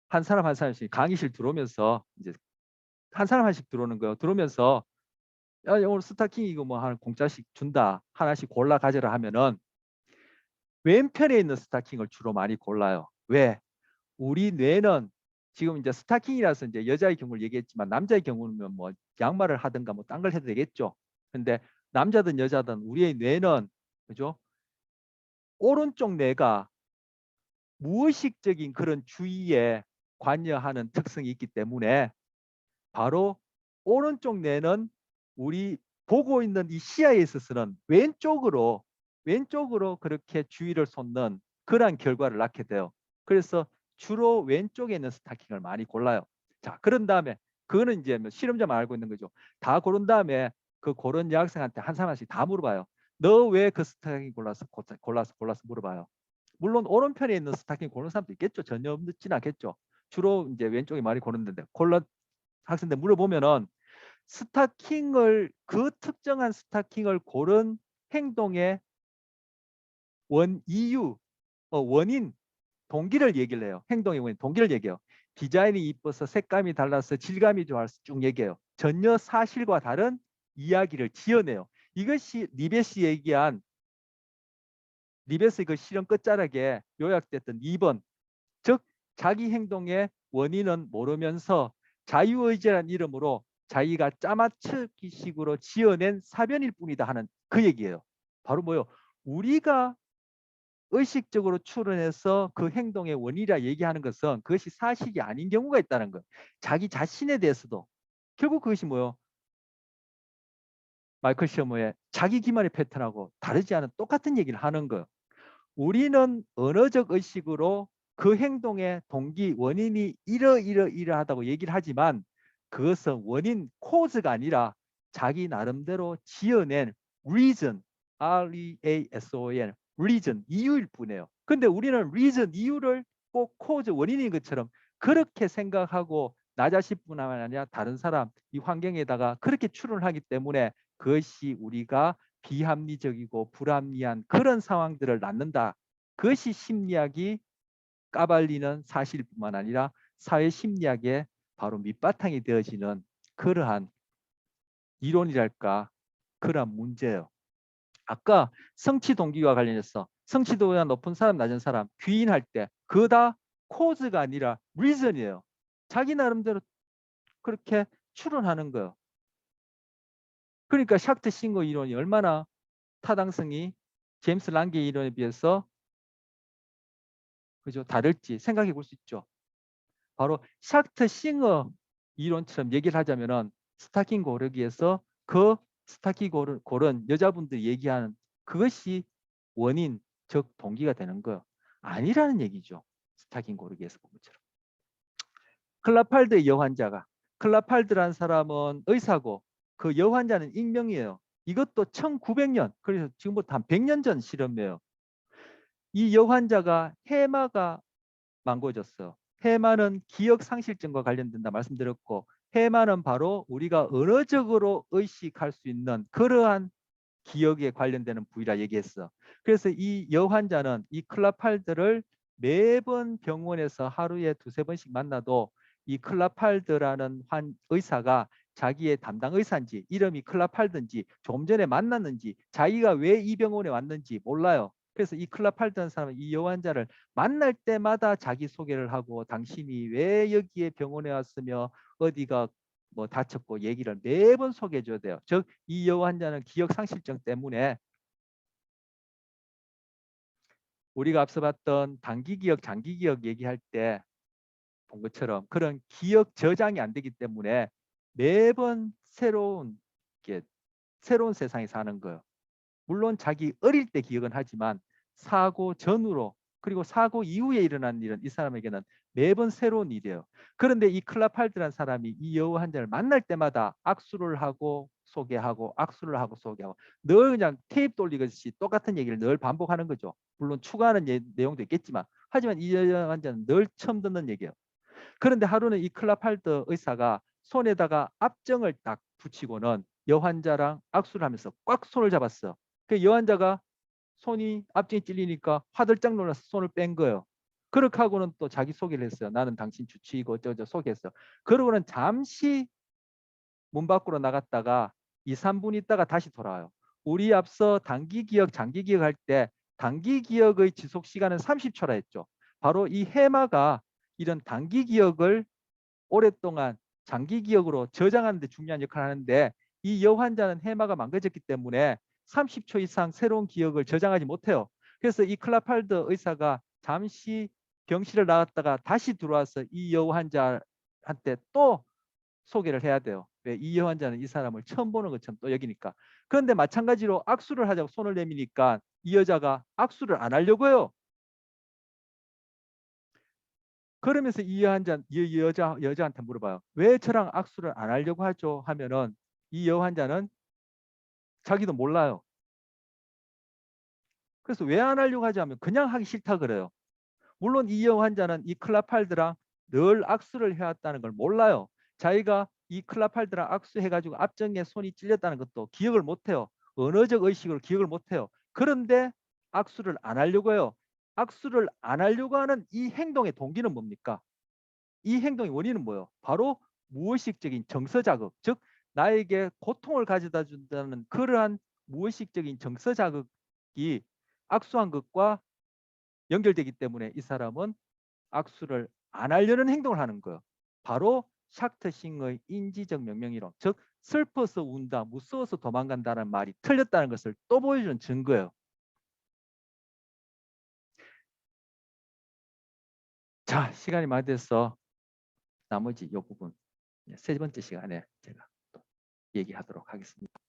한 사람 한 사람씩 강의실 들어오면서 이제 한 사람 한씩 들어오는 거예요. 들어오면서 야 오늘 스타킹 이거 뭐 한 공짜씩 준다 하나씩 골라 가져라 하면은 왼편에 있는 스타킹을 주로 많이 골라요. 왜? 우리 뇌는 지금 이제 스타킹이라서 이제 여자의 경우를 얘기했지만 남자의 경우는 뭐 양말을 하든가 뭐 딴 걸 해도 되겠죠. 근데 남자든 여자든 우리의 뇌는 그죠? 오른쪽 뇌가 무의식적인 그런 주의에 관여하는 특성이 있기 때문에 바로 오른쪽 뇌는 우리 보고 있는 이 시야에 있어서는 왼쪽으로 그렇게 주의를 쏟는 그러한 결과를 낳게 돼요. 그래서 주로 왼쪽에 있는 스타킹을 많이 골라요. 자, 그런 다음에 그거는 이제 실험자만 알고 있는 거죠. 다 고른 다음에 그 고른 여학생한테 한 사람씩 다 물어봐요. 너 왜 그 스타킹 골라서 물어봐요. 물론 오른편에 있는 스타킹 고르는 사람도 있겠죠. 전혀 없진 않겠죠. 주로 이제 왼쪽에 많이 고르는데 학생들 물어보면은 스타킹을 그 특정한 스타킹을 고른 행동의 이유, 원인, 동기를 얘기를 해요. 행동의 원인, 동기를 얘기해요. 디자인이 이뻐서 색감이 달라서 질감이 좋아서 쭉 얘기해요. 전혀 사실과 다른 이야기를 지어내요. 이것이 리벳이 얘기한 리벳의 그 실험 끝자락에 요약됐던 2번, 즉 자기 행동의 원인은 모르면서 자유의지라는 이름으로 자기가 짜맞추기 식으로 지어낸 사변일 뿐이다 하는 그 얘기예요. 바로 뭐요? 우리가 의식적으로 추론해서 그 행동의 원인이라 얘기하는 것은 그것이 사실이 아닌 경우가 있다는 거예요. 자기 자신에 대해서도 결국 그것이 뭐요? 마이클 셔머의 자기 기만의 패턴하고 다르지 않은 똑같은 얘기를 하는 거예요. 우리는 언어적 의식으로 그 행동의 동기, 원인이 이러하다고 얘기를 하지만 그것은 원인, 코즈가 아니라 자기 나름대로 지어낸 reason, R-E-A-S-O-N, reason, 이유일 뿐이에요. 근데 우리는 reason, 이유를 꼭 코즈, 원인인 것처럼 그렇게 생각하고 나 자신뿐만 아니라 다른 사람, 이 환경에다가 그렇게 추론을 하기 때문에 그것이 우리가 비합리적이고 불합리한 그런 상황들을 낳는다. 그것이 심리학이 까발리는 사실뿐만 아니라 사회심리학의 바로 밑바탕이 되어지는 그러한 이론이랄까 그러한 문제예요. 아까 성취 동기와 관련해서 성취 동기가 높은 사람 낮은 사람 귀인할 때 그거 다 코즈가 아니라 리즌이에요. 자기 나름대로 그렇게 추론하는 거예요. 그러니까 샥트 싱거 이론이 얼마나 타당성이 제임스 랑게 이론에 비해서 그죠? 다를지 생각해 볼 수 있죠. 바로 샥트 싱어 이론처럼 얘기를 하자면은 스타킹 고르기에서 그 스타킹 고른 여자분들이 얘기하는 그것이 원인, 즉 동기가 되는 거 아니라는 얘기죠. 스타킹 고르기에서 본 것처럼. 클라팔드의 여환자가 클라팔드라는 사람은 의사고 그 여환자는 익명이에요. 이것도 1900년, 그래서 지금부터 한 100년 전 실험이에요. 이 여환자가 해마가 망고졌어요. 해마는 기억상실증과 관련된다 말씀드렸고 해마는 바로 우리가 언어적으로 의식할 수 있는 그러한 기억에 관련되는 부위라 얘기했어. 그래서 이 여환자는 이 클라팔드를 매번 병원에서 하루에 두세 번씩 만나도 이 클라팔드라는 의사가 자기의 담당 의사인지 이름이 클라팔드인지 조금 전에 만났는지 자기가 왜 이 병원에 왔는지 몰라요. 그래서 이 클라팔드라는 사람은 이 여환자를 만날 때마다 자기소개를 하고 당신이 왜 여기에 병원에 왔으며 어디가 뭐 다쳤고 얘기를 매번 소개해 줘야 돼요. 즉 이 여환자는 기억상실증 때문에 우리가 앞서 봤던 단기기억, 장기기억 얘기할 때 본 것처럼 그런 기억 저장이 안 되기 때문에 매번 새로운 세상에 사는 거예요. 물론 자기 어릴 때 기억은 하지만 사고 전후로 그리고 사고 이후에 일어난 일은 이 사람에게는 매번 새로운 일이에요. 그런데 이 클라팔드라는 사람이 이 여우 환자를 만날 때마다 악수를 하고 소개하고 악수를 하고 소개하고 늘 그냥 테이프 돌리듯이 똑같은 얘기를 늘 반복하는 거죠. 물론 추가하는 내용도 있겠지만 하지만 이 여우 환자는 늘 처음 듣는 얘기예요. 그런데 하루는 이 클라팔드 의사가 손에다가 압정을 딱 붙이고는 여환자랑 악수를 하면서 꽉 손을 잡았어. 그 여환자가 손이 압정이 찔리니까 화들짝 놀라서 손을 뺀 거예요. 그렇게 하고는 또 자기 소개를 했어요. 나는 당신 주치의고 어쩌고 소개했어. 그러고는 잠시 문 밖으로 나갔다가 2, 3분 있다가 다시 돌아와요. 우리 앞서 단기 기억, 장기 기억 할 때 단기 기억의 지속 시간은 30초라 했죠. 바로 이 해마가 이런 단기 기억을 오랫동안 장기 기억으로 저장하는 데 중요한 역할을 하는데 이 여환자는 해마가 망가졌기 때문에 30초 이상 새로운 기억을 저장하지 못해요. 그래서 이 클라팔드 의사가 잠시 병실을 나갔다가 다시 들어와서 이 여환자한테 또 소개를 해야 돼요. 왜? 이 여환자는 이 사람을 처음 보는 것처럼 또 여기니까. 그런데 마찬가지로 악수를 하자고 손을 내미니까 이 여자가 악수를 안 하려고 해요. 그러면서 이 여자한테 물어봐요. 왜 저랑 악수를 안 하려고 하죠? 하면은 이 여환자는 자기도 몰라요. 그래서 왜 안 하려고 하지 하면 그냥 하기 싫다 그래요. 물론 이 여환자는 이 클라팔드랑 늘 악수를 해왔다는 걸 몰라요. 자기가 이 클라팔드랑 악수해가지고 앞정에 손이 찔렸다는 것도 기억을 못해요. 언어적 의식으로 기억을 못해요. 그런데 악수를 안 하려고 해요. 악수를 안 하려고 하는 이 행동의 동기는 뭡니까? 이 행동의 원인은 뭐예요? 바로 무의식적인 정서 자극, 즉 나에게 고통을 가져다 준다는 그러한 무의식적인 정서 자극이 악수한 것과 연결되기 때문에 이 사람은 악수를 안 하려는 행동을 하는 거예요. 바로 샥트싱의 인지적 명령이론, 즉 슬퍼서 운다, 무서워서 도망간다는 말이 틀렸다는 것을 또 보여주는 증거예요. 자, 시간이 많이 돼서 나머지 이 부분 세 번째 시간에 제가 또 얘기하도록 하겠습니다.